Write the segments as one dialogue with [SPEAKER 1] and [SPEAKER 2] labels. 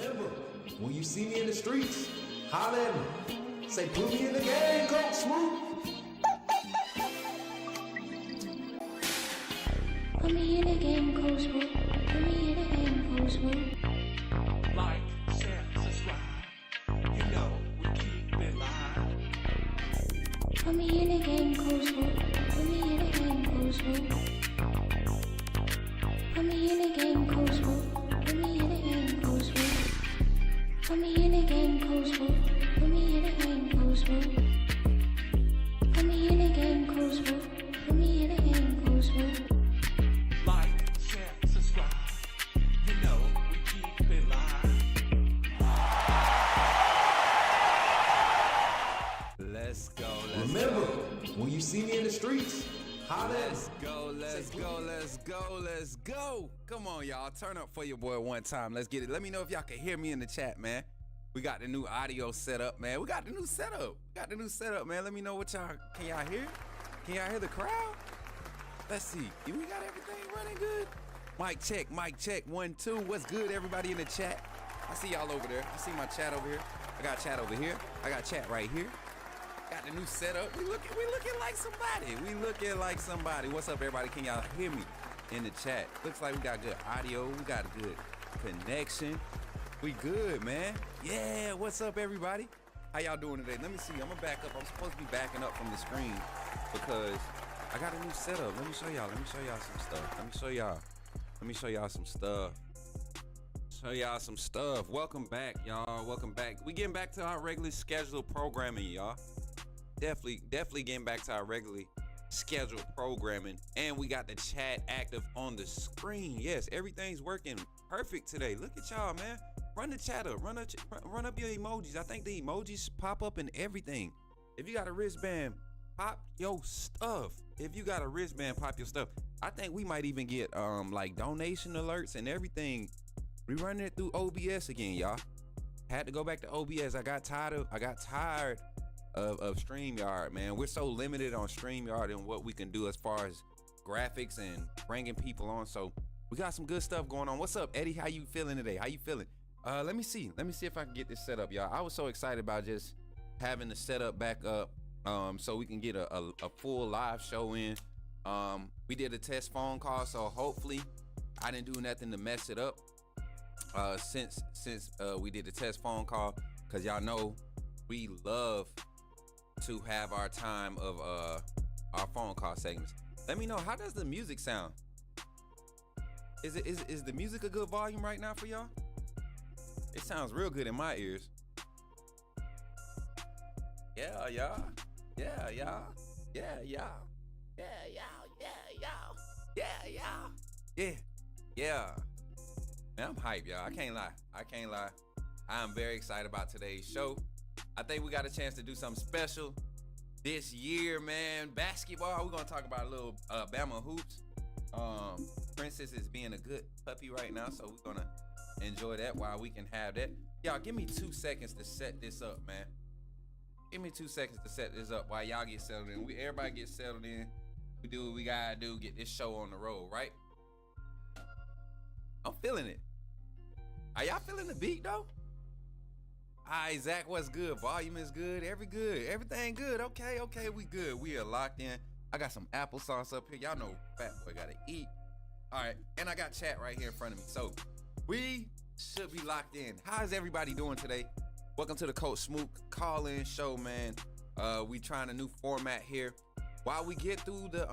[SPEAKER 1] Remember, when you see me in the streets, holler at me. Say, put me in the game, Coach Smook.
[SPEAKER 2] Put me in the game, Coach Smook. Put me in the game, Coach Smook.
[SPEAKER 3] Like, share, subscribe. You know we keep it live.
[SPEAKER 2] Put me in the game, Coach Smook. Put me in the game, Coach Smook. Put me in the game, Coach Smook. Put me in the game, Coach Smook. Put me in the game, Coach Smook. Put me in the game, Coach Smook. Put me in the game, Coach Smook. Put me in the game, Coach Smook.
[SPEAKER 3] Like, share, subscribe. You know we keep it live.
[SPEAKER 4] Let's go.
[SPEAKER 1] Remember, when you see me in the streets, holler at me.
[SPEAKER 4] Let's go. Come on, y'all. Turn up for your boy one time. Let's get it. Let me know if y'all can hear me in the chat, man. We got the new audio set up, man. We got the new setup. Man. Let me know what y'all, can y'all hear? Can y'all hear the crowd? Let's see. We got everything running good. Mic check. 1, 2. What's good, everybody in the chat? I see y'all over there. I see my chat over here. I got chat over here. I got chat right here. Got the new setup. We looking like somebody. What's up, everybody? Can y'all hear me in the chat? Looks like we got good audio. We got a good connection. We good, man. Yeah, what's up, everybody? How y'all doing today? Let me see. I'm gonna back up. I'm supposed to be backing up from the screen because I got a new setup. Let me show y'all some stuff. Show y'all some stuff. Welcome back, y'all. Welcome back. We getting back to our regularly scheduled programming, y'all. Definitely getting back to our regularly scheduled programming. And we got the chat active on the screen. Yes, everything's working perfect today. Look at y'all, man. Run the chat up. Run up your emojis. I think the emojis pop up in everything. If you got a wristband, pop your stuff. I think we might even get like donation alerts and everything. We running it through OBS again, y'all. Had to go back to OBS. I got tired of StreamYard, man. We're so limited on StreamYard and what we can do as far as graphics and bringing people on. So we got some good stuff going on. What's up, Eddie? How you feeling today? Let me see if I can get this set up, y'all. I was so excited about just having the setup back up so we can get a full live show in. We did a test phone call, so hopefully I didn't do nothing to mess it up since we did the test phone call, because y'all know we love to have our time of our phone call segments. Let me know, how does the music sound? Is the music a good volume right now for y'all? It sounds real good in my ears. Yeah, y'all. Yeah. Man, I'm hyped, y'all. I can't lie. I'm very excited about today's show. I think we got a chance to do something special this year, man. Basketball. We're gonna talk about a little Bama hoops. Princess is being a good puppy right now, so we're gonna enjoy that while we can have that. Y'all, give me 2 seconds to set this up, man. Give me 2 seconds to set this up while y'all get settled in. Everybody get settled in. We do what we gotta do, get this show on the road, right? I'm feeling it. Are y'all feeling the beat though? Alright, Zach, what's good? Volume is good. Everything good. Okay, we good. We are locked in. I got some applesauce up here. Y'all know fat boy gotta eat. Alright, and I got chat right here in front of me. So we should be locked in. How is everybody doing today? Welcome to the Coach Smook call-in show, man. We trying a new format here. While we get through the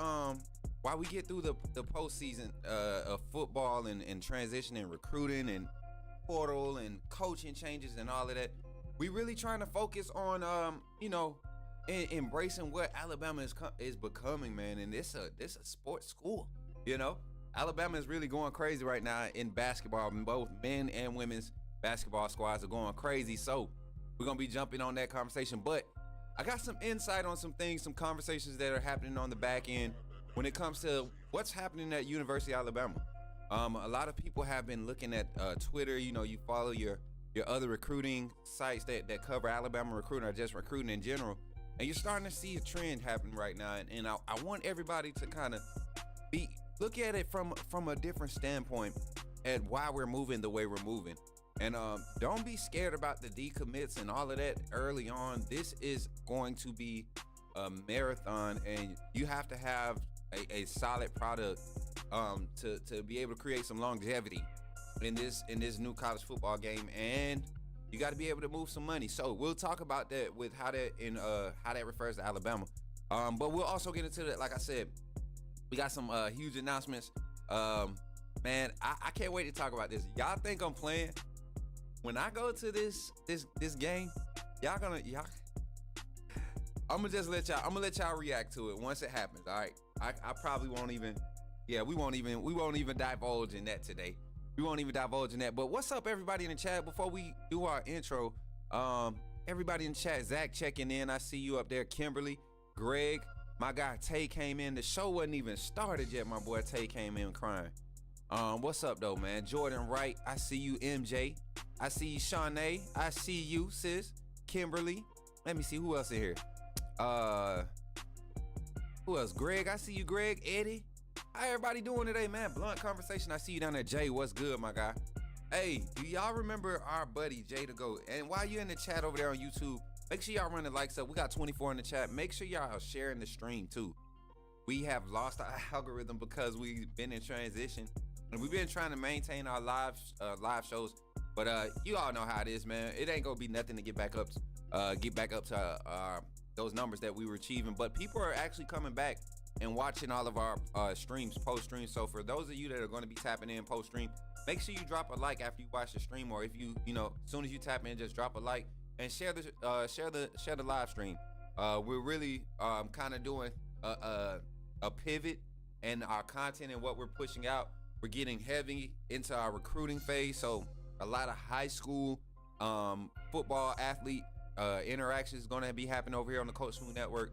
[SPEAKER 4] postseason of football and transition and recruiting and portal and coaching changes and all of that, we really trying to focus on embracing what Alabama is becoming, man. And it's a sports school, you know. Alabama is really going crazy right now in basketball. Both men and women's basketball squads are going crazy. So we're gonna be jumping on that conversation. But I got some insight on some things, some conversations that are happening on the back end when it comes to what's happening at University of Alabama. A lot of people have been looking at Twitter. You know, you follow your other recruiting sites that cover Alabama recruiting or just recruiting in general, and you're starting to see a trend happen right now. And I want everybody to kind of look at it from a different standpoint at why we're moving the way we're moving. And don't be scared about the decommits and all of that early on. This is going to be a marathon, and you have to have a solid product to be able to create some longevity in this new college football game, and you got to be able to move some money. So we'll talk about that with how that refers to Alabama. But we'll also get into that. Like I said, we got some huge announcements. Man, I can't wait to talk about this. Y'all think I'm playing? When I go to this game, y'all I'm gonna let y'all react to it once it happens. All right, I probably won't even. Yeah, we won't even divulge in that today. We won't even divulge in that. But what's up, everybody in the chat? Before we do our intro, everybody in the chat, Zach checking in. I see you up there, Kimberly, Greg, my guy Tay came in. The show wasn't even started yet. My boy Tay came in crying. What's up though, man? Jordan Wright, I see you. MJ, I see you. Shawnee, I see you. Sis, Kimberly. Let me see who else in here. Who else? Greg, I see you. Greg, Eddie. How everybody doing today, man? Blunt conversation. I see you down there. Jay, what's good, my guy? Hey, do y'all remember our buddy Jay the GOAT? And while you're in the chat over there on YouTube, make sure y'all run the likes up. We got 24 in the chat. Make sure y'all are sharing the stream too. We have lost our algorithm because we've been in transition, and we've been trying to maintain our live shows. But you all know how it is, man. It ain't gonna be nothing to get back up to those numbers that we were achieving. But people are actually coming back and watching all of our streams, post streams. So for those of you that are going to be tapping in post stream, make sure you drop a like after you watch the stream, or if you know, as soon as you tap in, just drop a like and share the live stream. We're really kind of doing a pivot in our content and what we're pushing out. We're getting heavy into our recruiting phase, so a lot of high school football athlete interactions is going to be happening over here on the Coach Smook Network.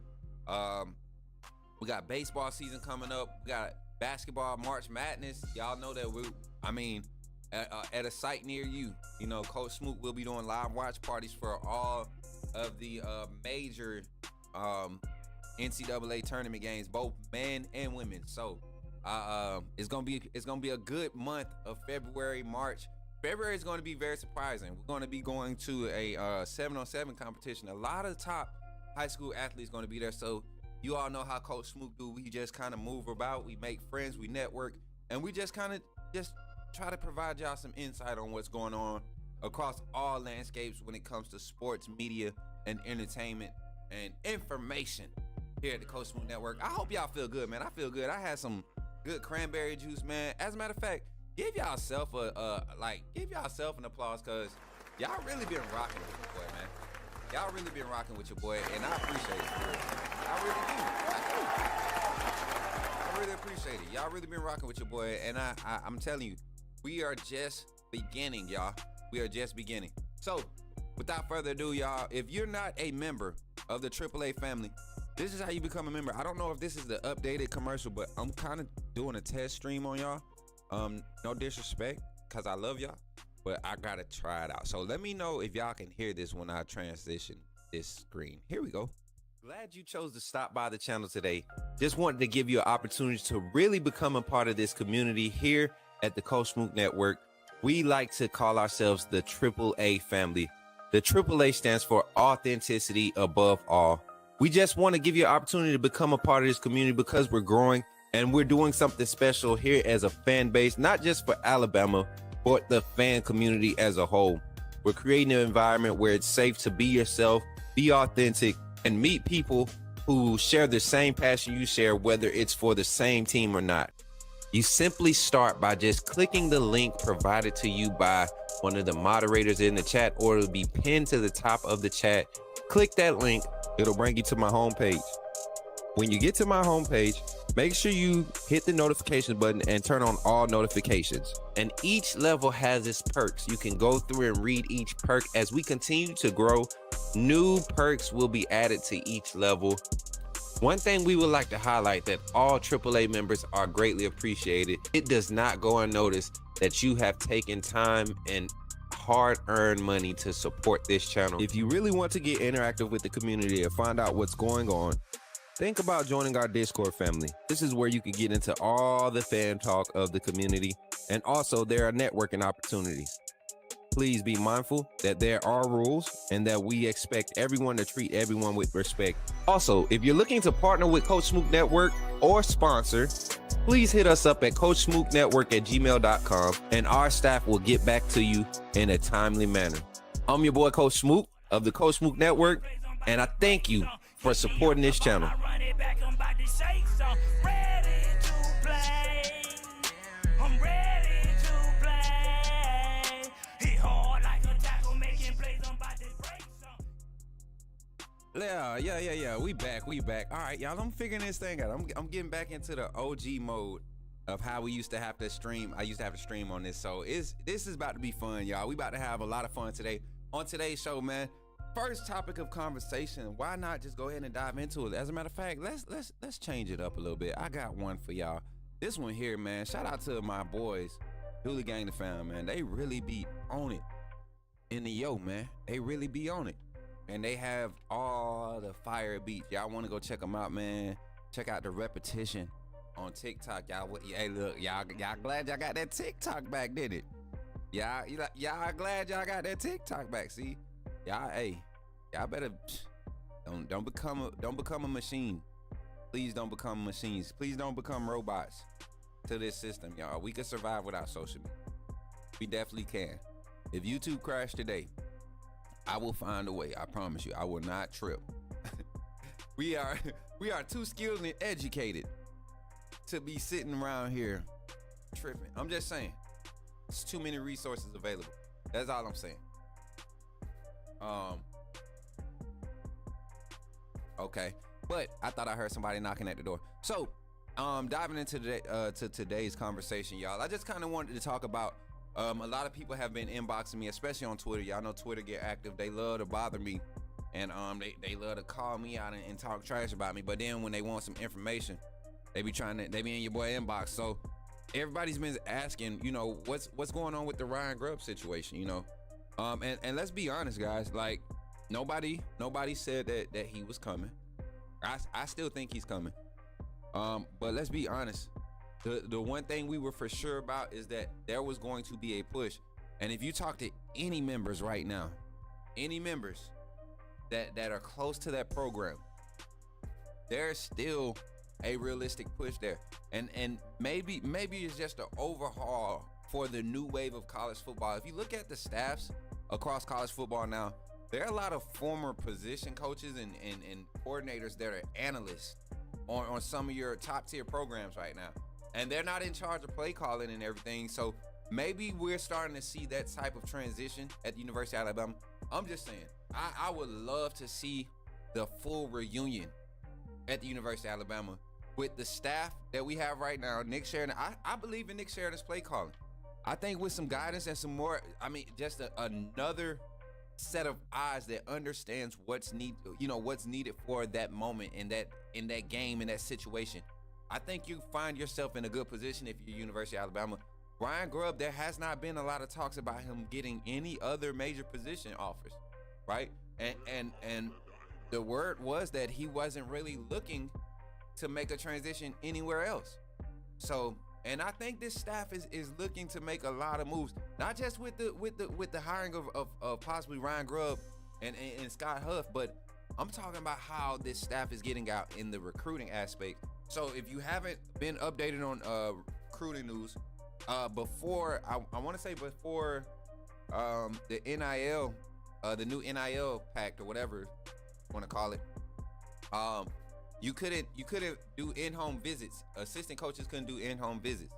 [SPEAKER 4] We got baseball season coming up. We got basketball, March Madness. Y'all know that at a site near you, you know, Coach Smook will be doing live watch parties for all of the major NCAA tournament games, both men and women. So it's gonna be a good month of February, March. February is going to be very surprising. We're going to be going to a 7-on-7 competition. A lot of the top high school athletes going to be there. So you all know how Coach Smook do. We just kind of move about. We make friends. We network. And we just kind of try to provide y'all some insight on what's going on across all landscapes when it comes to sports, media, and entertainment and information here at the Coach Smook Network. I hope y'all feel good, man. I feel good. I had some good cranberry juice, man. As a matter of fact, give yourself an applause, because y'all really been rocking with your boy, man. Y'all really been rocking with your boy, and I appreciate it. I really do. I really appreciate it. Y'all really been rocking with your boy, and I'm telling you, we are just beginning, y'all. We are just beginning. So, without further ado, y'all, if you're not a member of the AAA family, this is how you become a member. I don't know if this is the updated commercial, but I'm kind of doing a test stream on y'all. No disrespect, because I love y'all, but I gotta try it out. So let me know if y'all can hear this when I transition this screen. Here we go. Glad you chose to stop by the channel today. Just wanted to give you an opportunity to really become a part of this community here at the Coach Smook Network. We like to call ourselves the AAA family. The AAA stands for authenticity above all. We just want to give you an opportunity to become a part of this community because we're growing and we're doing something special here as a fan base, not just for Alabama, but the fan community as a whole. We're creating an environment where it's safe to be yourself, be authentic, and meet people who share the same passion you share, whether it's for the same team or not. You simply start by just clicking the link provided to you by one of the moderators in the chat, or it'll be pinned to the top of the chat. Click that link, it'll bring you to my homepage. When you get to my homepage, make sure you hit the notification button and turn on all notifications. And each level has its perks. You can go through and read each perk. As we continue to grow, new perks will be added to each level. One thing we would like to highlight that all AAA members are greatly appreciated. It does not go unnoticed that you have taken time and hard-earned money to support this channel. If you really want to get interactive with the community and find out what's going on, think about joining our Discord family. This is where you can get into all the fan talk of the community, and also there are networking opportunities. please be mindful that there are rules and that we expect everyone to treat everyone with respect. Also, if you're looking to partner with Coach Smook Network or sponsor, please hit us up at coachsmooknetwork@gmail.com and our staff will get back to you in a timely manner. I'm your boy, Coach Smook of the Coach Smook Network, and I thank you for supporting this channel. Yeah. We back. All right, y'all. I'm figuring this thing out. I'm getting back into the OG mode of how we used to have to stream. I used to have to stream on this, so this is about to be fun, y'all. We about to have a lot of fun today on today's show, man. First topic of conversation. Why not just go ahead and dive into it? As a matter of fact, let's change it up a little bit. I got one for y'all. This one here, man. Shout out to my boys, Dooley Gang The Fam, man. They really be on it in the man. They really be on it. And they have all the fire beats. Y'all want to go check them out, man. Check out the repetition on TikTok. Hey, look, y'all glad y'all got that TikTok back, did it? Y'all glad y'all got that TikTok back. See, y'all better don't become a machine. Please don't become machines. Please don't become robots to this system, y'all. We can survive without social media. We definitely can. If YouTube crashed today, I will find a way. I promise you, I will not trip. we are too skilled and educated to be sitting around here tripping. I'm just saying, there's too many resources available. That's all I'm saying. Okay, but I thought I heard somebody knocking at the door. So, diving into today's conversation, y'all. I just kind of wanted to talk about. A lot of people have been inboxing me, especially on Twitter. Y'all know Twitter get active. They love to bother me, and they love to call me out and talk trash about me. But then when they want some information, they be in your boy inbox. So everybody's been asking, you know, what's going on with the Ryan Grubb situation, you know? And let's be honest, guys. Like nobody said that he was coming. I still think he's coming. But let's be honest. The one thing we were for sure about is that there was going to be a push. And if you talk to any members right now, any members that are close to that program, there's still a realistic push there. And maybe it's just an overhaul for the new wave of college football. If you look at the staffs across college football now, there are a lot of former position coaches and coordinators that are analysts on some of your top tier programs right now. And they're not in charge of play calling and everything. So maybe we're starting to see that type of transition at the University of Alabama. I'm just saying, I would love to see the full reunion at the University of Alabama with the staff that we have right now. Nick Sheridan, I believe in Nick Sheridan's play calling. I think with some guidance and some more, just another set of eyes that understands what's needed for that moment in that game, in that situation. I think you find yourself in a good position if you're University of Alabama. Ryan Grubb, there has not been a lot of talks about him getting any other major position offers, right? And the word was that he wasn't really looking to make a transition anywhere else. So, and I think this staff is looking to make a lot of moves, not just with the hiring of possibly Ryan Grubb and Scott Huff, but I'm talking about how this staff is getting out in the recruiting aspect. So if you haven't been updated on recruiting news, before the NIL, the new NIL pact or whatever you want to call it, you couldn't do in-home visits. Assistant coaches couldn't do in-home visits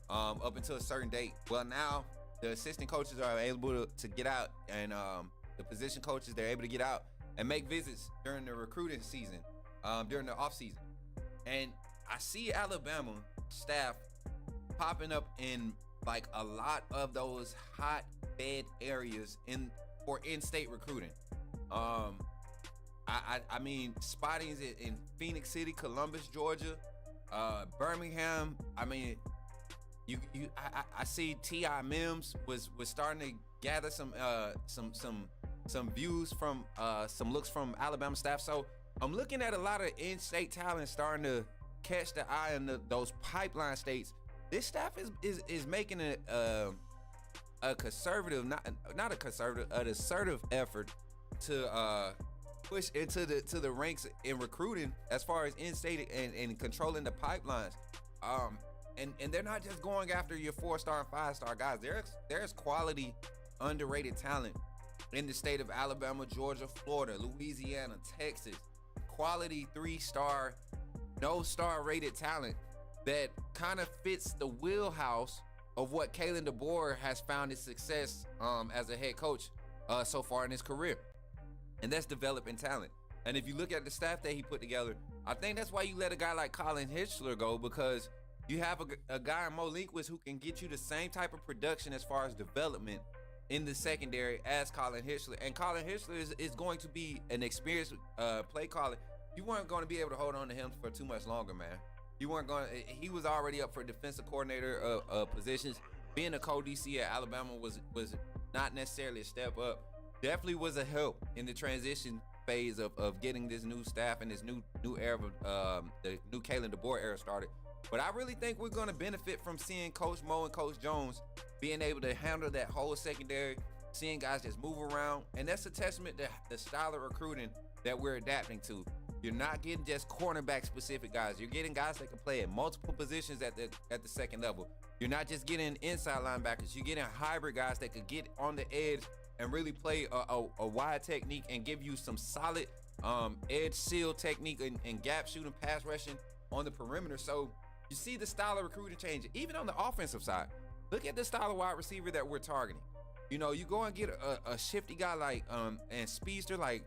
[SPEAKER 4] up until a certain date. Well, now the assistant coaches are able to get out, and the position coaches, they're able to get out and make visits during the recruiting season, during the off season. And I see Alabama staff popping up in like a lot of those hotbed areas for in-state recruiting. I mean, spottings in Phoenix City, Columbus, Georgia, Birmingham. I mean, I see T.I. Mims was starting to gather some views from some looks from Alabama staff. So I'm looking at a lot of in-state talent starting to catch the eye in those pipeline states. This staff is making a conservative, not a conservative, an assertive effort to push into the ranks in recruiting as far as in-state and controlling the pipelines. And they're not just going after your 4-star and 5-star guys. There's quality, underrated talent in the state of Alabama, Georgia, Florida, Louisiana, Texas. Quality 3-star, no star rated talent that kind of fits the wheelhouse of what Kalen DeBoer has found his success as a head coach so far in his career. And that's developing talent. And if you look at the staff that he put together, I think that's why you let a guy like Colin Hitchler go, because you have a guy in Mo Linquist who can get you the same type of production as far as development in the secondary as Colin Hitchler. And Colin Hitchler is going to be an experienced play caller. You weren't going to be able to hold on to him for too much longer, man. You weren't going. He was already up for defensive coordinator positions. Being a co-DC at Alabama was not necessarily a step up. Definitely was a help in the transition phase of getting this new staff and this new era of the new Kalen DeBoer era started. But I really think we're going to benefit from seeing Coach Mo and Coach Jones being able to handle that whole secondary, seeing guys just move around, and that's a testament to the style of recruiting that we're adapting to. You're not getting just cornerback specific guys. You're getting guys that can play at multiple positions at the second level. You're not just getting inside linebackers. You're getting hybrid guys that could get on the edge and really play a wide technique and give you some solid edge seal technique and gap shooting, pass rushing on the perimeter. So you see the style of recruiting changing. Even on the offensive side, look at the style of wide receiver that we're targeting. You know, you go and get a shifty guy like and speedster like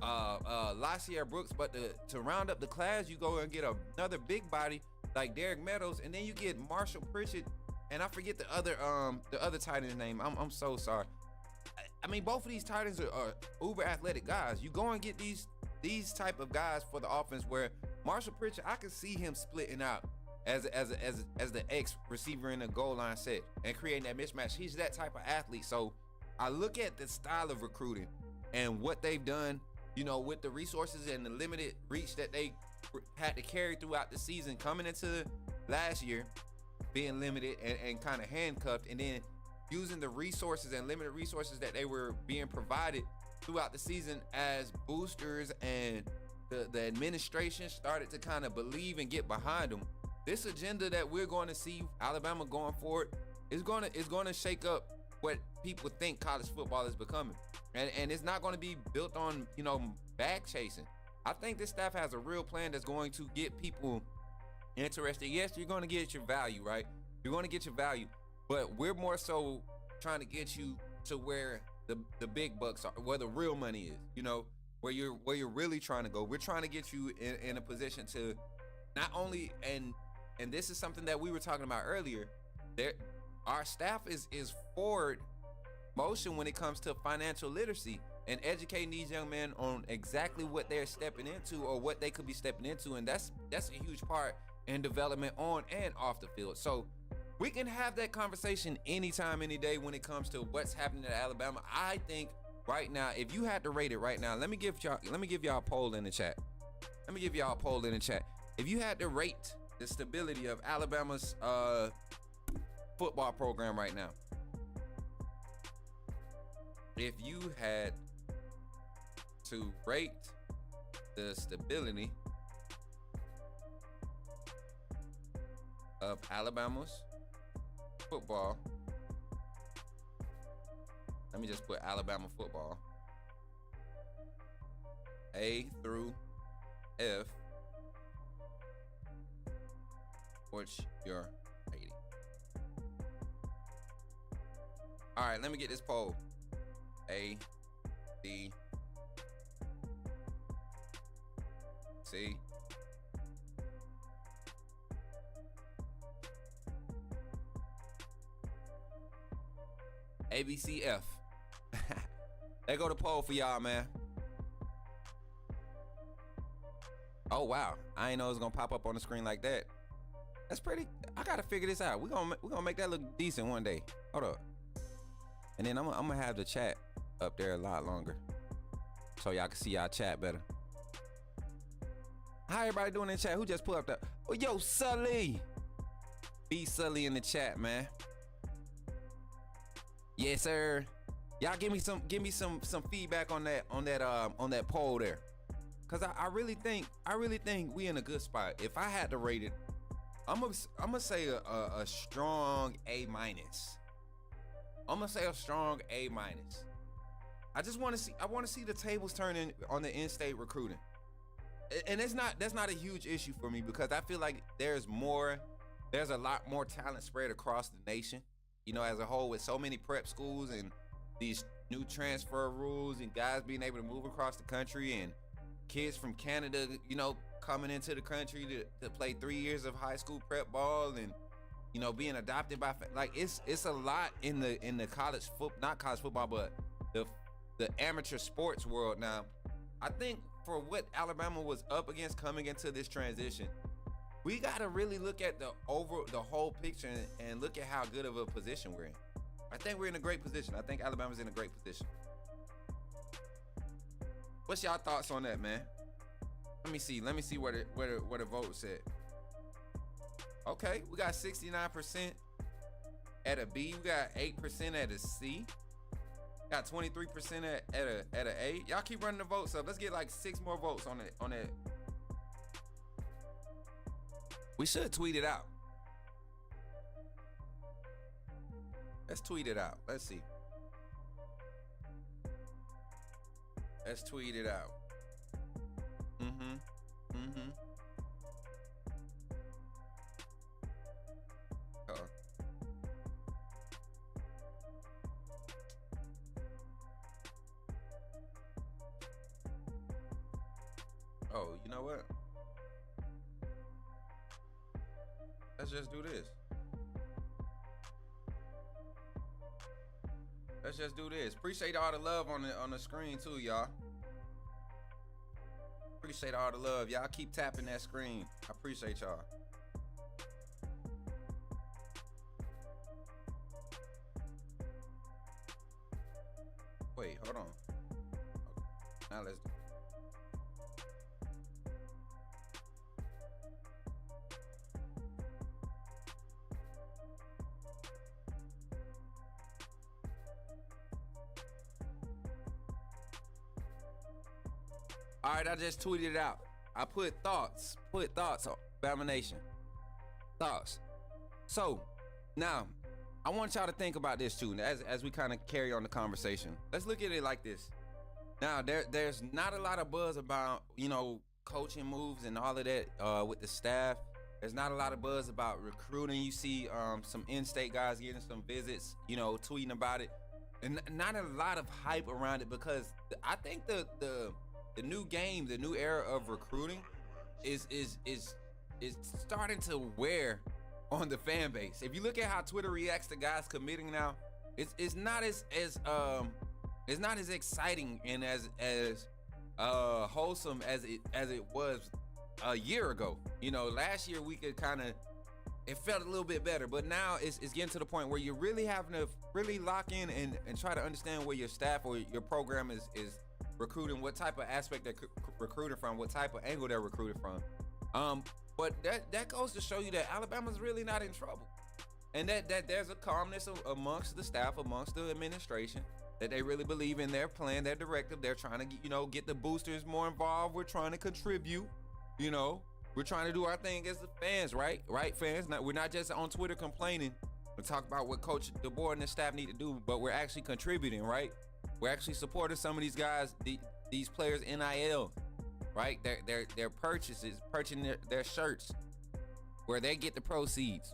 [SPEAKER 4] Lacier Brooks, but to round up the class, you go and get another big body like Derek Meadows, and then you get Marshall Pritchett, and I forget the other tight end's name. I'm so sorry. I mean, both of these tight ends are uber athletic guys. You go and get these type of guys for the offense, where Marshall Pritchett, I can see him splitting out as the X receiver in the goal line set and creating that mismatch. He's that type of athlete. So I look at the style of recruiting and what they've done, you know, with the resources and the limited reach that they had to carry throughout the season, coming into last year being limited and kind of handcuffed, and then using the resources and limited resources that they were being provided throughout the season as boosters, and the administration started to kind of believe and get behind them. This agenda that we're going to see Alabama going forward is going to shake up what people think college football is becoming. And it's not going to be built on, you know, bag chasing. I think this staff has a real plan that's going to get people interested. Yes, you're going to get your value, right? You're going to get your value, but we're more so trying to get you to where the big bucks are, where the real money is, you know, where you're really trying to go. We're trying to get you in a position to not only, and this is something that we were talking about earlier, our staff is forward motion when it comes to financial literacy and educating these young men on exactly what they're stepping into or what they could be stepping into. And that's a huge part in development on and off the field. So we can have that conversation anytime, any day when it comes to what's happening at Alabama. I think right now, if you had to rate it right now, let me give y'all a poll in the chat. If you had to rate the stability of Alabama's football program right now, if you had to rate the stability of Alabama's football, let me just put Alabama football, A through F, what's your rating? All right, let me get this poll. A, B, C. A, B, C, F. There go the poll for y'all, man. Oh wow, I ain't know it was gonna pop up on the screen like that. That's pretty. I gotta figure this out. We're gonna make that look decent one day. Hold up. And then I'm gonna have the chat up there a lot longer, so y'all can see y'all chat better. How everybody doing in the chat? Who just put up that? Oh, yo, Sully. Be Sully in the chat, man. Yes, sir. Y'all give me some feedback on that poll there. Cause I really think we in a good spot. If I had to rate it, I'm gonna say a strong A minus. I'm gonna say a strong A minus. I want to see the tables turning on the in-state recruiting. And that's not a huge issue for me because I feel like there's a lot more talent spread across the nation, you know, as a whole, with so many prep schools and these new transfer rules and guys being able to move across the country and kids from Canada, you know, coming into the country to play 3 years of high school prep ball and, you know, being adopted by, like, it's a lot in the not college football, but the amateur sports world now. I think for what Alabama was up against coming into this transition, we gotta really look at the whole picture and look at how good of a position we're in. I think we're in a great position. I think Alabama's in a great position. What's y'all thoughts on that, man? Let me see where the vote said. Okay, we got 69% at a B. We got 8% at a C. Got 23% at a A. Y'all keep running the votes up. Let's get like 6 more votes on that. We should tweet it out. Let's tweet it out. Let's see. Let's tweet it out. Uh-oh. Oh, you know what? Let's just do this. Let's just do this. Appreciate all the love on the screen too, y'all. Appreciate all the love. Y'all keep tapping that screen. I appreciate y'all. Wait, hold on. Okay. Now let's do. All right, I just tweeted it out. I put thoughts on Bama Nation. Thoughts. So now I want y'all to think about this too, as we kind of carry on the conversation. Let's look at it like this. Now there's not a lot of buzz about, you know, coaching moves and all of that with the staff. There's not a lot of buzz about recruiting. You see some in-state guys getting some visits, you know, tweeting about it, and not a lot of hype around it because I think the new game, the new era of recruiting is starting to wear on the fan base. If you look at how Twitter reacts to guys committing now, it's not as exciting and as wholesome as it was a year ago. You know, last year we could kind of, it felt a little bit better, but now it's getting to the point where you're really having to really lock in and try to understand where your staff or your program is recruiting, what type of aspect they're recruiting from, what type of angle they're recruiting from. But that goes to show you that Alabama's really not in trouble, and that there's a calmness amongst the staff, amongst the administration, that they really believe in their plan, their directive. They're trying to get the boosters more involved. We're trying to contribute. You know, we're trying to do our thing as the fans, right? Right, fans. We're not just on Twitter complaining and talk about what Coach DeBoer and the staff need to do, but we're actually contributing, right? We're actually supporting some of these guys, these players NIL, right? Their purchases, purchasing their shirts, where they get the proceeds.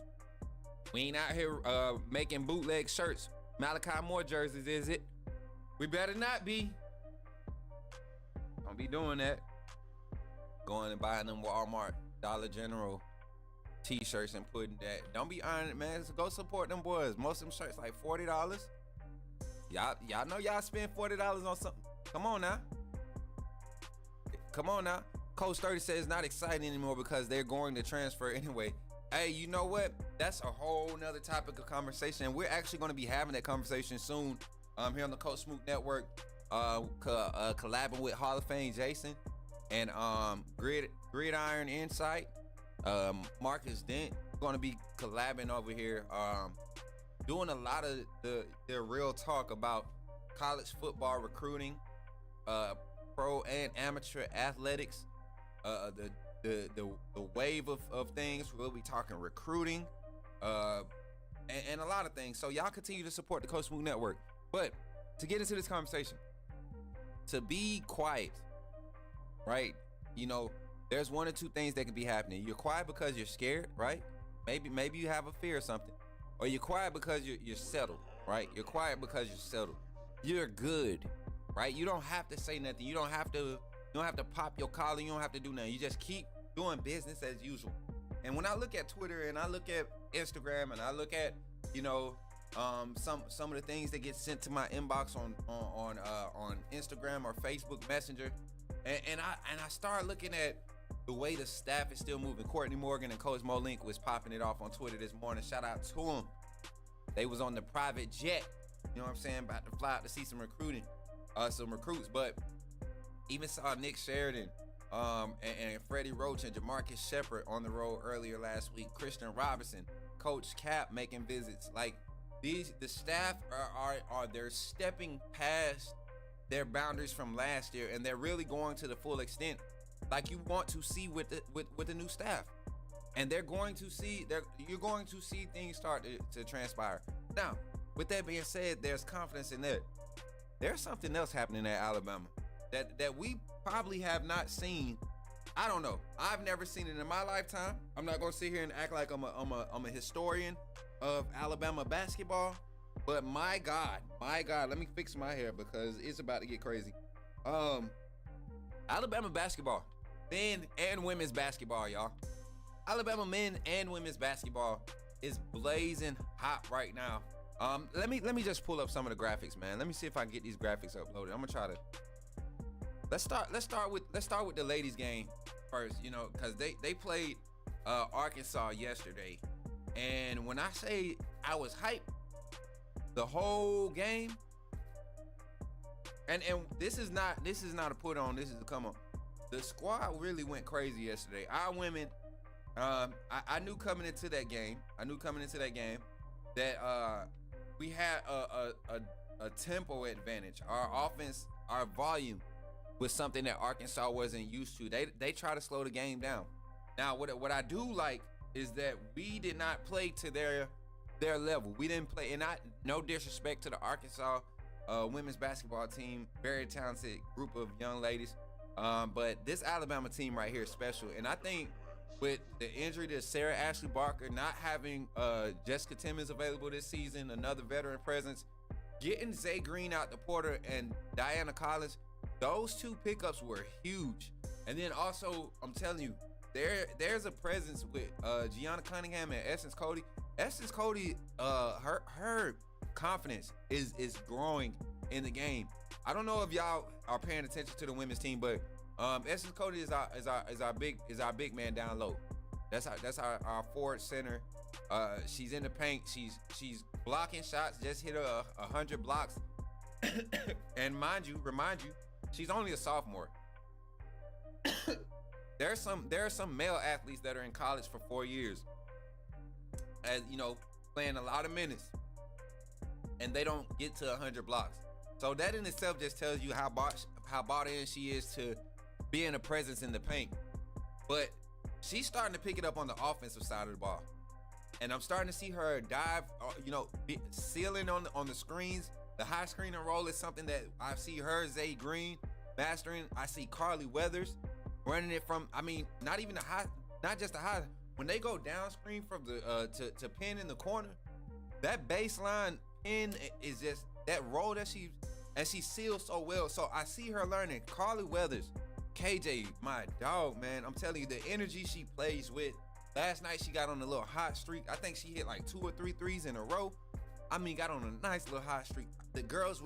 [SPEAKER 4] We ain't out here making bootleg shirts, Malachi Moore jerseys, is it? We better not be. Don't be doing that. Going and buying them Walmart, Dollar General t-shirts and putting that. Don't be earning it, man. So go support them boys. Most of them shirts like $40. Y'all know y'all spend $40 on something. Come on now. Coach 30 says it's not exciting anymore because they're going to transfer anyway. Hey, you know what? That's a whole nother topic of conversation. We're actually going to be having that conversation soon here on the Coach Smook Network, collabing with Hall of Fame Jason and Gridiron Insight, Marcus Dent. We're going to be collabing over here. doing a lot of the real talk about college football recruiting, pro and amateur athletics, the wave of things. We'll be talking recruiting, and a lot of things. So y'all continue to support the Coach Smook Network. But to get into this conversation, to be quiet, right? You know, there's one or two things that can be happening. You're quiet because you're scared, right? Maybe you have a fear or something. Or you're quiet because you're settled, right? You're quiet because you're settled. You're good, right? You don't have to say nothing. You don't have to pop your collar. You don't have to do nothing. You just keep doing business as usual. And when I look at Twitter and I look at Instagram and I look at, you know, some of the things that get sent to my inbox on Instagram or Facebook Messenger, and I start looking at the way the staff is still moving. Courtney Morgan and Coach Mo Link was popping it off on Twitter this morning. Shout out to them. They was on the private jet, you know what I'm saying, about to fly out to see some recruits. But even saw Nick Sheridan and Freddie Roach and Jamarcus Shepard on the road earlier last week. Christian Robinson, Coach Cap making visits. Like the staff they're stepping past their boundaries from last year, and they're really going to the full extent like you want to see with the new staff. And you're going to see things start to transpire. Now, with that being said, there's confidence in that. There's something else happening at Alabama that we probably have not seen. I don't know. I've never seen it in my lifetime. I'm not gonna sit here and act like I'm a historian of Alabama basketball. But my God, let me fix my hair because it's about to get crazy. Alabama basketball, men and women's basketball, y'all. Alabama men and women's basketball is blazing hot right now. Let me just pull up some of the graphics, man. Let me see if I can get these graphics uploaded. I'm gonna try to. Let's start with the ladies game first, you know, because they played Arkansas yesterday, and when I say I was hyped the whole game, and this is not a put on, this is a come on. The squad really went crazy yesterday. Our women, I knew coming into that game that we had a tempo advantage. Our offense, our volume was something that Arkansas wasn't used to. They try to slow the game down. Now, what I do like is that we did not play to their level. We didn't play, and no disrespect to the Arkansas women's basketball team, very talented group of young ladies. But this Alabama team right here is special. And I think with the injury to Sarah Ashley Barker, not having Jessica Timmons available this season, another veteran presence, getting Zay Green out the portal and Diana Collins, those two pickups were huge. And then also, I'm telling you, there's a presence with Gianna Cunningham and Essence Cody. Essence Cody, her confidence is growing in the game. I don't know if y'all are paying attention to the women's team, but Essence Cody is our big man down low. That's our forward center. She's in the paint. She's blocking shots. Just hit 100 blocks. And remind you, she's only a sophomore. There are some male athletes that are in college for 4 years, as you know, playing a lot of minutes, and they don't get to 100 blocks. So that in itself just tells you how bought in she is to being a presence in the paint. But she's starting to pick it up on the offensive side of the ball, and I'm starting to see her dive, sealing on the screens. The high screen and roll is something that I see her, Zay Green, mastering. I see Carly Weathers running it from, not even the high, not just the high. When they go down screen from the to pin in the corner, that baseline pin is just that roll that she seals so well. So I see her learning. Carly Weathers, KJ, my dog, man. I'm telling you, the energy she plays with. Last night she got on a little hot streak. I think she hit like 2 or 3 threes in a row. Got on a nice little hot streak. The girls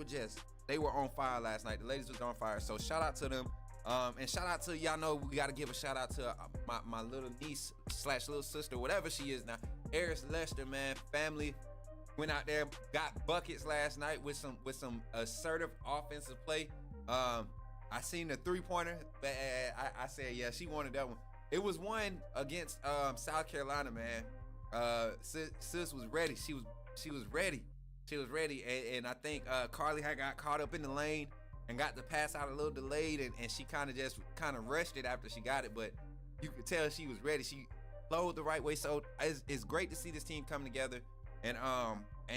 [SPEAKER 4] they were on fire last night. The ladies was on fire. So shout out to them. And shout out to, y'all know we got to give a shout out to my little niece / little sister, whatever she is now. Eris Lester, man, family went out there, got buckets last night with some assertive offensive play. I seen the 3-pointer. I said, yeah, she wanted that one. It was one against South Carolina, man. Sis was ready. She was She was ready. She was ready, and I think Carly had got caught up in the lane and got the pass out a little delayed, and she kind of rushed it after she got it, but you could tell she was ready. She flowed the right way, so it's great to see this team come together and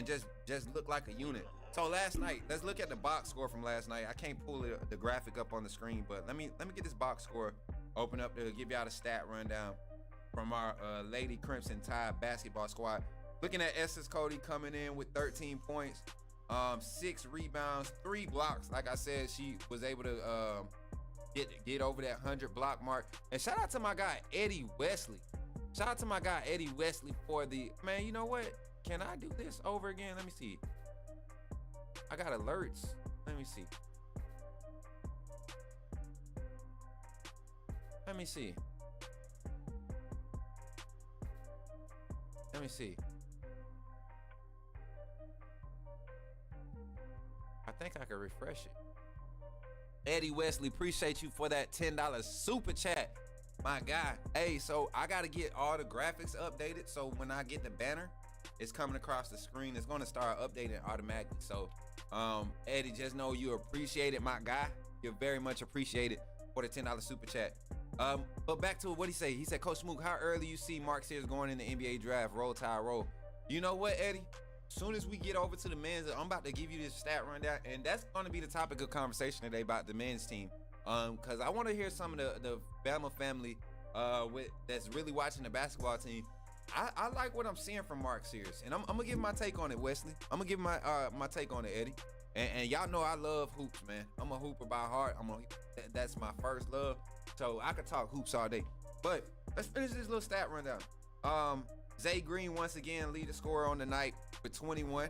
[SPEAKER 4] just look like a unit. So last night, let's look at the box score from last night. I can't pull the graphic up on the screen, but let me get this box score open up to give y'all the stat rundown from our Lady Crimson Tide basketball squad. Looking at Essence Cody coming in with 13 points, 6 rebounds, 3 blocks. Like I said, she was able to get over that 100 block mark. And shout out to my guy Eddie Wesley. Shout out to my guy Eddie Wesley for the man. You know what? Can I do this over again? Let me see. I got alerts. Let me see. Let me see. Let me see. I think I can refresh it. Eddie Wesley, appreciate you for that $10 super chat, my guy. Hey, so I gotta get all the graphics updated, so when I get the banner, it's coming across the screen. It's gonna start updating automatically. So Eddie, just know you appreciate it, my guy. You're very much appreciated for the $10 super chat. But back to what he said. He said, Coach Smook, how early you see Mark Sears going in the NBA draft? Roll Tide roll. You know what, Eddie? Soon as we get over to the men's, I'm about to give you this stat rundown, and that's going to be the topic of conversation today about the men's team. Because I want to hear some of the Bama family that's really watching the basketball team. I like what I'm seeing from Mark Sears, and I'm gonna give my take on it, Wesley. I'm gonna give my take on it, Eddie. And y'all know I love hoops, man. I'm a hooper by heart. That's my first love. So I could talk hoops all day. But let's finish this little stat rundown. Zay Green once again lead the scorer on the night with 21.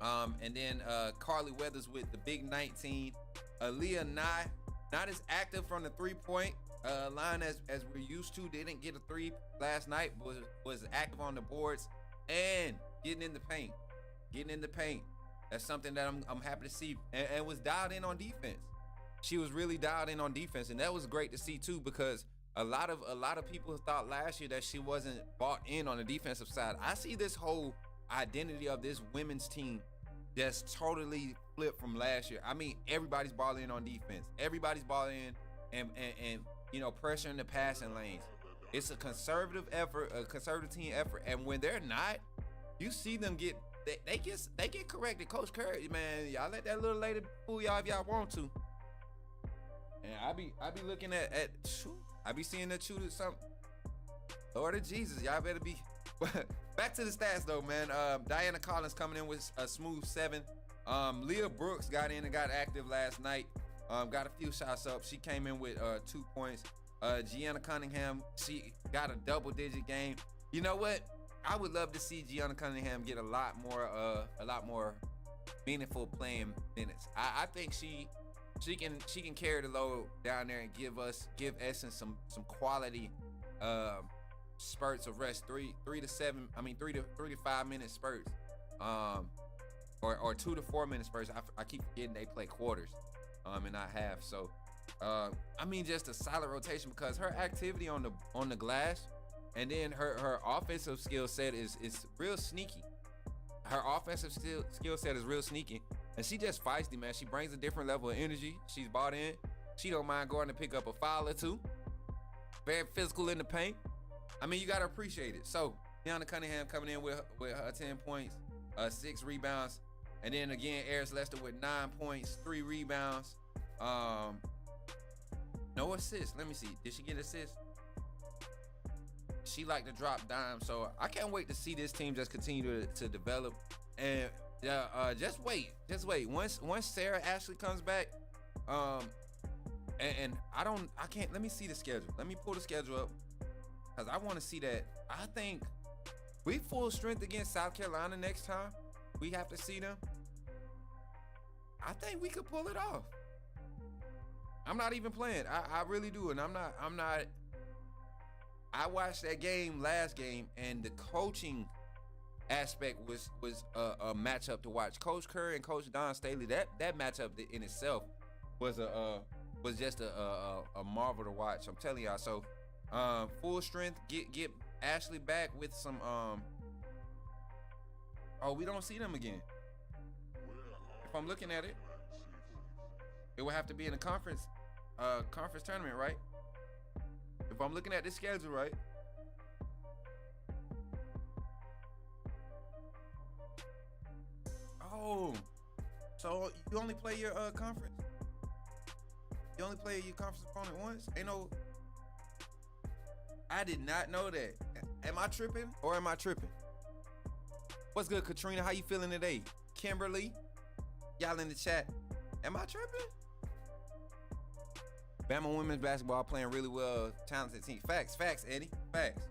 [SPEAKER 4] And then Carly Weathers with the big 19. Aaliyah not as active from the 3-point line as we're used to. Didn't get a 3 last night, but was active on the boards and getting in the paint. That's something that I'm happy to see, and was dialed in on defense. She was really dialed in on defense, and that was great to see too, because a lot of people thought last year that she wasn't bought in on the defensive side. I see this whole identity of this women's team just totally flipped from last year. I mean, everybody's balling in on defense. Everybody's balling in and you know, pressuring the passing lanes. It's a conservative effort, a conservative team effort, and when they're not, you see them get they get corrected. Coach Curry, man, y'all let that little lady fool y'all if y'all want to. And I be looking at I be seeing that shoot or something. Lord of Jesus, y'all better be. Back to the stats though, man. Diana Collins coming in with a smooth 7. Leah Brooks got in and got active last night. Got a few shots up. She came in with 2 points. Gianna Cunningham, she got a double-digit game. You know what? I would love to see Gianna Cunningham get a lot more meaningful playing minutes. I think she can carry the load down there and give Essence some quality spurts of rest, 3 to 5 minute spurts, or 2 to 4 minute spurts. I keep forgetting they play quarters, and not half. So, I mean, just a solid rotation, because her activity on the glass, and then her offensive skill set is real sneaky. Her offensive skill set is real sneaky, and she just feisty, man. She brings a different level of energy. She's bought in. She don't mind going to pick up a foul or two. Very physical in the paint. I mean, you gotta appreciate it. So, Gianna Cunningham coming in with her 10 points, 6 rebounds, and then again, Eris Lester with 9 points, 3 rebounds. No assists. Let me see. Did she get assists? She like to drop dimes, so I can't wait to see this team just continue to develop. And just wait. Once Sarah Ashley comes back, and I can't. Let me see the schedule. Let me pull the schedule up, because I want to see that. I think we full strength against South Carolina next time we have to see them. I think we could pull it off. I'm not even playing. I really do, and I'm not. I watched that last game, and the coaching aspect was a matchup to watch. Coach Curry and Coach Don Staley, that matchup in itself was just a marvel to watch. I'm telling y'all. So full strength, get Ashley back with some Oh, we don't see them again. If I'm looking at it, it would have to be in a conference tournament, right? If I'm looking at this schedule, right? Oh, so you only play your conference? You only play your conference opponent once? Ain't no. I did not know that. Am I tripping or am I tripping? What's good, Katrina? How you feeling today? Kimberly, y'all in the chat. Am I tripping? Bama women's basketball playing really well. Talented team. Facts, Eddie. Facts.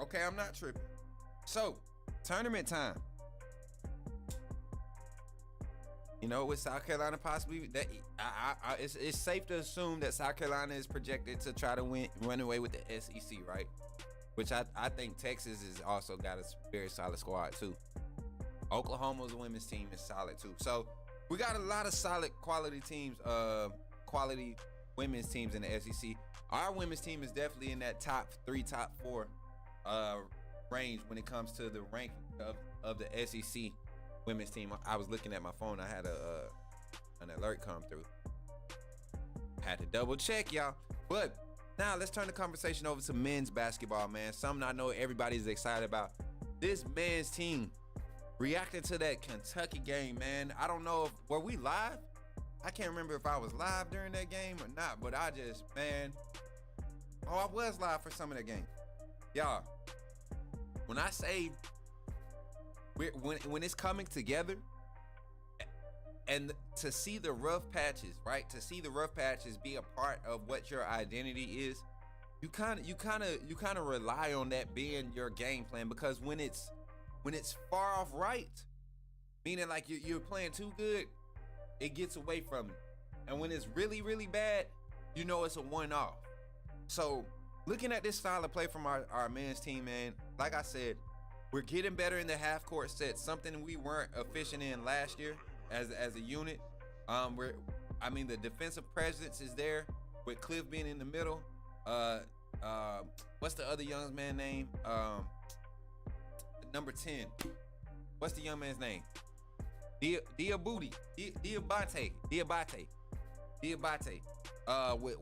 [SPEAKER 4] Okay, I'm not tripping. So, tournament time. You know, with South Carolina possibly, that it's safe to assume that South Carolina is projected to try to run away with the SEC, right? Which I think Texas has also got a very solid squad too. Oklahoma's women's team is solid too. So we got a lot of solid quality teams, quality women's teams in the SEC. Our women's team is definitely in that top 3, top 4 range when it comes to the ranking of the SEC women's team. I was looking at my phone. I had an alert come through. Had to double check, y'all. But now let's turn the conversation over to men's basketball, man. Something I know everybody's excited about. This men's team reacting to that Kentucky game, man. I don't know if were we live? I can't remember if I was live during that game or not, but I just, man. Oh, I was live for some of that game. Y'all, when I say when it's coming together, and to see the rough patches, right? To see the rough patches be a part of what your identity is, you kind of rely on that being your game plan, because when it's far off right, meaning like you're playing too good, it gets away from you. And when it's really, really bad, you know it's a one-off. So looking at this style of play from our men's team, man, like I said, we're getting better in the half-court set, something we weren't efficient in last year as a unit. The defensive presence is there with Cliff being in the middle. What's the other young man's name? Number 10. What's the young man's name? Diabate.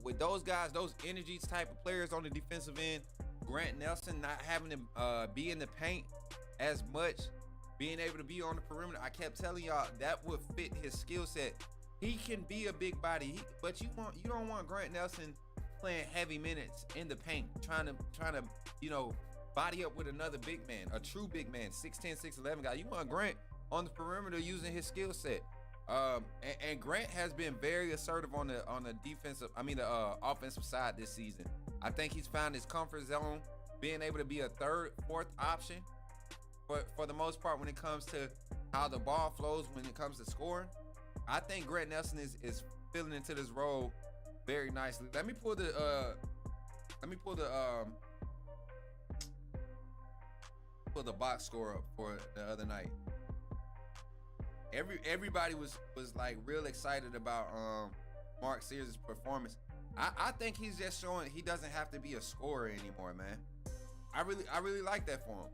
[SPEAKER 4] With those guys, those energy type of players on the defensive end, Grant Nelson not having to be in the paint as much, being able to be on the perimeter. I kept telling y'all that would fit his skill set. He can be a big body, but you don't want Grant Nelson playing heavy minutes in the paint, trying to body up with another big man, a true big man, 6'10", 6'11" guy. You want Grant on the perimeter using his skill set. And Grant has been very assertive on the offensive side this season. I think he's found his comfort zone, being able to be a third, fourth option for the most part when it comes to how the ball flows when it comes to scoring. I think Grant Nelson is filling into this role very nicely. Let me pull the box score up for the other night. Everybody was like real excited about Mark Sears' performance. I think he's just showing he doesn't have to be a scorer anymore, man. I really like that for him.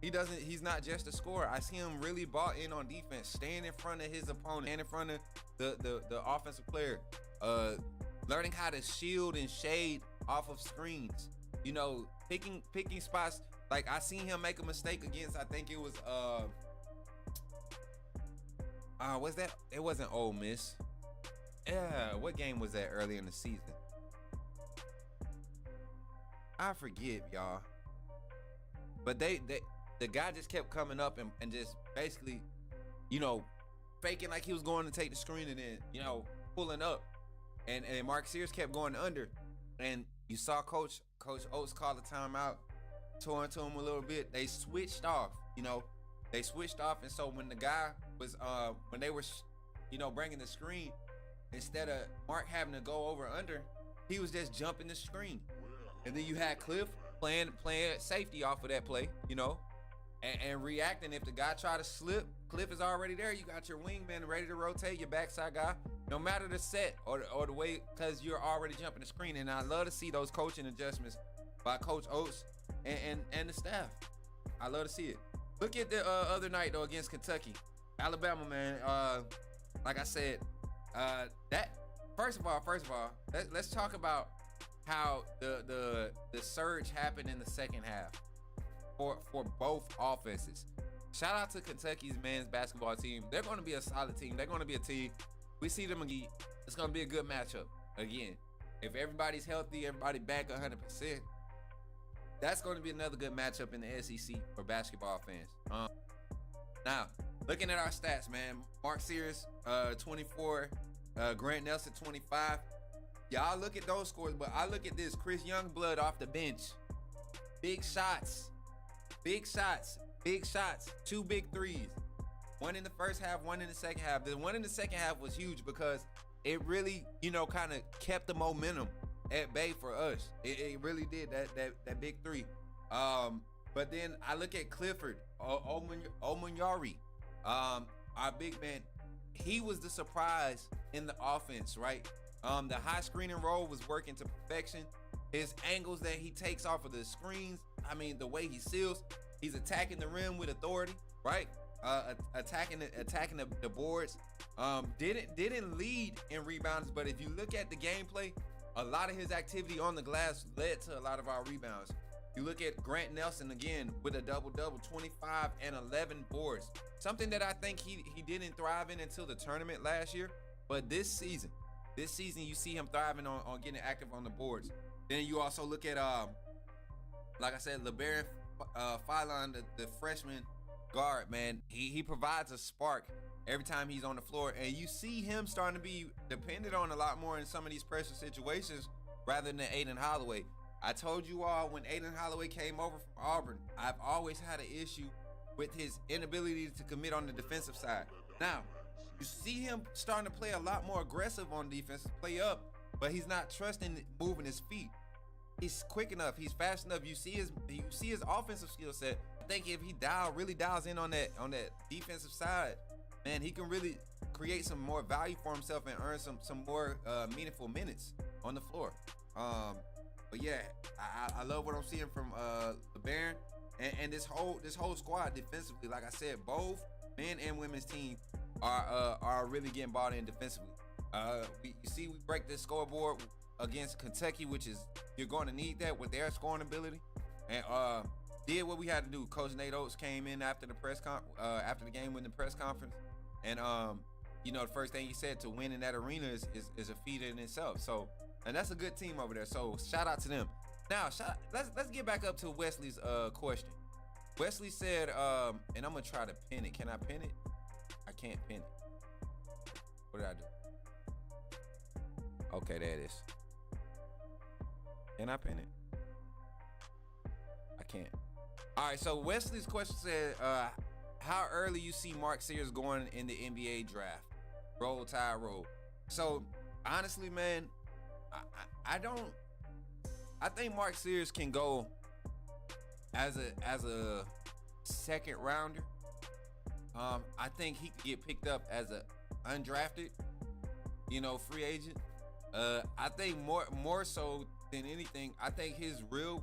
[SPEAKER 4] He's not just a scorer. I see him really bought in on defense, staying in front of his opponent, staying in front of the offensive player, learning how to shield and shade off of screens. You know, picking spots. Like I seen him make a mistake against, I think it was was that? It wasn't Ole Miss. Yeah, what game was that early in the season? I forget, y'all. But the guy just kept coming up and just basically, faking like he was going to take the screen and then, pulling up. And Mark Sears kept going under. And you saw Coach Oates call the timeout, tore into him a little bit. They switched off, They switched off, and so when the guy was, when they were, bringing the screen, instead of Mark having to go over under, he was just jumping the screen. And then you had Cliff playing safety off of that play, and reacting. If the guy tried to slip, Cliff is already there. You got your wingman ready to rotate, your backside guy. no matter the set or the way, because you're already jumping the screen. And I love to see those coaching adjustments by Coach Oates and the staff. I love to see it. Look at the other night though against Kentucky, Alabama, man. Like I said, that first of all, let's talk about how the surge happened in the second half for both offenses. Shout out to Kentucky's men's basketball team. They're going to be a solid team. They're going to be a team. We see them again. It's going to be a good matchup again. If everybody's healthy, everybody back 100%, that's going to be another good matchup in the SEC for basketball fans. Now, looking at our stats, man. Mark Sears, 24. Grant Nelson, 25. Y'all look at those scores, but I look at this. Chris Youngblood off the bench. Big shots. Big shots. Big shots. 2 big threes. One in the first half, one in the second half. The one in the second half was huge because it really, kind of kept the momentum at bay for us. It really did, that big three. But then I look at Clifford Omunyari, our big man. He was the surprise in the offense, right? The high screening role was working to perfection. His angles that he takes off of the screens, the way he seals, he's attacking the rim with authority, right? Attacking the boards. Didn't lead in rebounds, but if you look at the gameplay, a lot of his activity on the glass led to a lot of our rebounds. You look at Grant Nelson again with a double-double, 25 and 11 boards. Something that I think he didn't thrive in until the tournament last year. But this season you see him thriving on getting active on the boards. Then you also look at, like I said, LeBaron Philon, the freshman guard, man. He provides a spark every time he's on the floor. And you see him starting to be depended on a lot more in some of these pressure situations rather than Aiden Holloway. I told you all when Aiden Holloway came over from Auburn, I've always had an issue with his inability to commit on the defensive side. Now, you see him starting to play a lot more aggressive on defense, play up, but he's not trusting moving his feet. He's quick enough, he's fast enough. You see his offensive skill set. I think if he really dials in on that defensive side, man, he can really create some more value for himself and earn some more meaningful minutes on the floor. But yeah, I love what I'm seeing from LeBaron and this whole squad defensively. Like I said, both men and women's team are really getting bought in defensively. We break this scoreboard against Kentucky, which is you're going to need that with their scoring ability, and did what we had to do. Coach Nate Oates came in after the after the game with the press conference, and the first thing he said, to win in that arena is a feat in itself. So. And that's a good team over there. So shout out to them. Now, let's get back up to Wesley's question. Wesley said, and I'm gonna try to pin it. Can I pin it? I can't pin it. What did I do? Okay, there it is. Can I pin it? I can't. All right. So Wesley's question said, how early you see Mark Sears going in the NBA draft? Roll Tide roll. So honestly, man. I think Mark Sears can go as a second rounder. I think he could get picked up as a undrafted, free agent. I think more so than anything, I think his real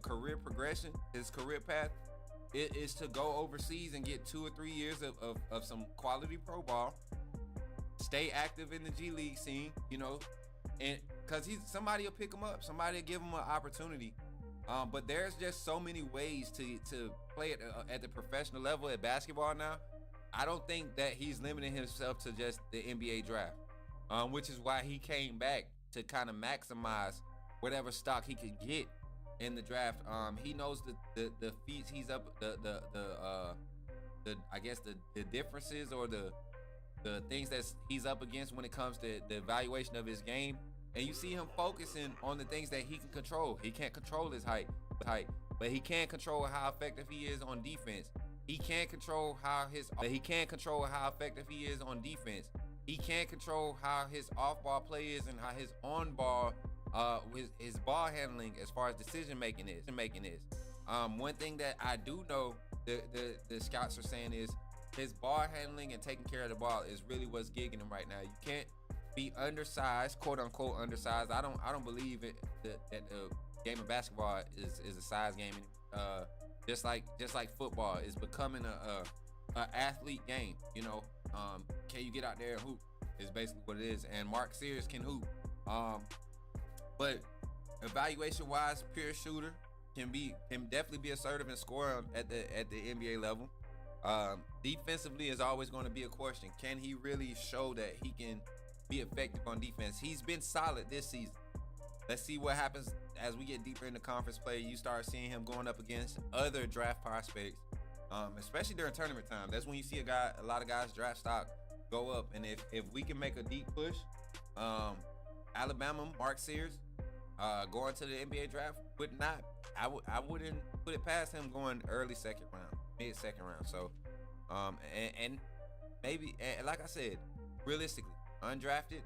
[SPEAKER 4] career progression, his career path, is to go overseas and get 2 or 3 years of some quality pro ball, stay active in the G League scene, and because somebody will pick him up, somebody will give him an opportunity. But there's just so many ways to play at the professional level at basketball now. I don't think that he's limiting himself to just the NBA draft, which is why he came back to kind of maximize whatever stock he could get in the draft. He knows the feats he's up, I guess the differences or the things that he's up against when it comes to the evaluation of his game. And you see him focusing on the things that he can control. He can't control his height, but he can control how effective he is on defense. He can't control how effective he is on defense. He can't control how his off-ball play is and how his on-ball, his ball handling as far as decision making is. One thing that I do know the scouts are saying is his ball handling and taking care of the ball is really what's gigging him right now. be undersized, quote unquote undersized. I don't believe it that the game of basketball is a size game. Just like football is becoming a athlete game. You know, can you get out there and hoop? Is basically what it is. And Mark Sears can hoop. But evaluation wise, pure shooter can definitely be assertive and score at the NBA level. Defensively is always going to be a question. Can he really show that he can be effective on defense? He's been solid this season. Let's see what happens as we get deeper into conference play. You start seeing him going up against other draft prospects, especially during tournament time. That's when you see a lot of guys draft stock go up. And if we can make a deep push, Alabama, Mark Sears, going to the NBA draft I wouldn't put it past him going early second round, mid second round. So, and maybe, and like I said, realistically, undrafted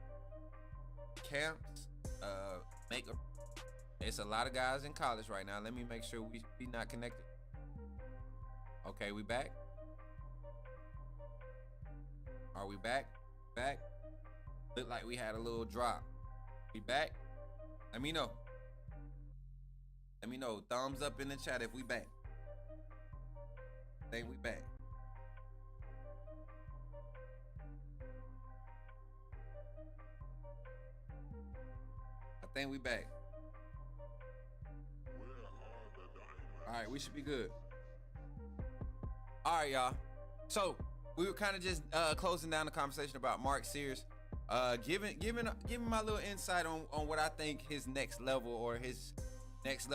[SPEAKER 4] camps, it's a lot of guys in college right now. Let me make sure we not connected. Okay, we back. Are we back? Back? Look like we had a little drop. We back? Let me know. Let me know. Thumbs up in the chat if we back. I think we back. I think we back. All right, we should be good. All right, y'all. So we were kind of just closing down the conversation about Mark Sears, giving my little insight on what I think his next level or his next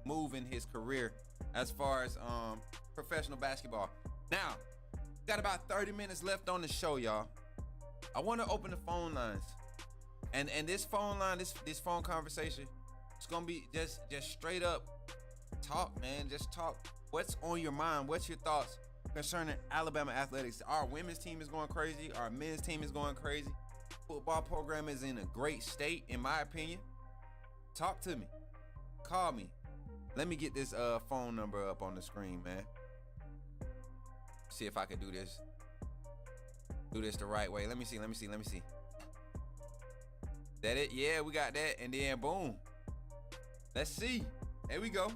[SPEAKER 4] move in his career as far as professional basketball. Now, got about 30 minutes left on the show, y'all. I want to open the phone lines, and this phone line, this phone conversation, it's gonna be just straight up talk, man. Just talk. What's on your mind? What's your thoughts concerning Alabama athletics? Our women's team is going crazy. Our men's team is going crazy. Football program is in a great state, in my opinion. Talk to me. Call me. Let me get this phone number up on the screen, man. See if I can do this. Do this the right way. Let me see. That it? Yeah, we got that. And then boom. Let's see. There we go.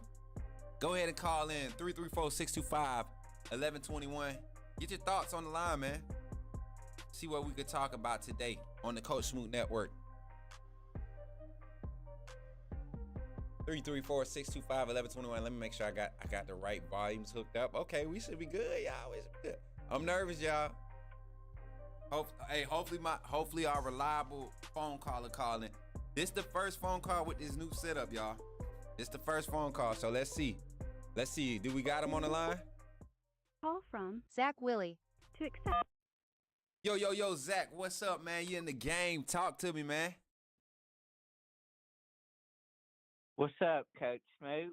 [SPEAKER 4] Go ahead and call in 334-625-1121. Get your thoughts on the line, man. See what we could talk about today on the Coach Smook Network. 334-625-1121. Let me make sure I got the right volumes hooked up. Okay, we should be good, y'all. We should be good. I'm nervous, y'all. Hopefully our reliable phone caller calling. This the first phone call with this new setup, y'all. This the first phone call, so let's see. Do we got him on the line?
[SPEAKER 5] Call from Zach Willie to accept.
[SPEAKER 4] Yo, Zach, what's up, man? You in the game? Talk to me, man.
[SPEAKER 6] What's up, Coach Smook?